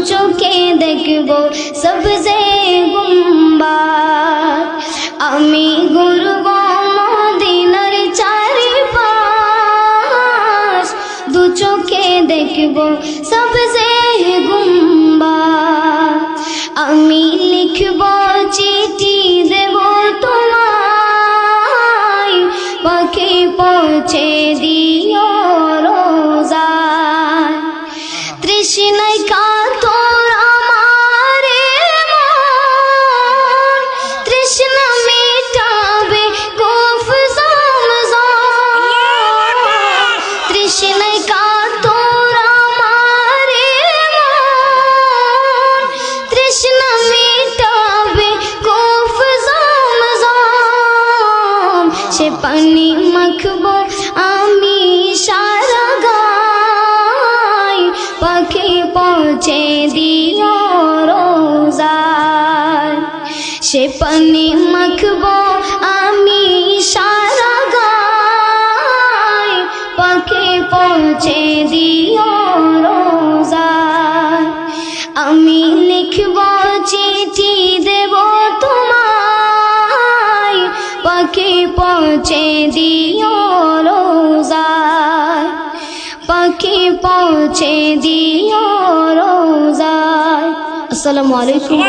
চোখে দেখব সবজে গুম্বাদ। আমি ঘুরব মদিনার চারিপাশ, দু চোখে দেখব সবজে গুম্বাদ। আমি লিখব চিঠি দেব তোমায়, পাখি পৌঁছে দিও রোজায়। তৃষ্ণায় কাতর আমারে মন, তৃষ্ণা মেটাবে কূফ জমজম। তৃষ্ণায় কাতর আমারে মন, তৃষ্ণা মেটাবে কূফ জমজম। সে পানি মাখবো আমি সারা গায়, পাখি পৌঁছে দিও রোজায়। সে পানি মাখবো আমি সারা গায়, পাখি পৌঁছে দিও রোজায়। আমি লিখব চিঠি দেব তোমায়, পাখি পৌঁছে দিও রোজায়, পাখি পৌঁছে দিও রোজায়। আসসালামু আলাইকুম।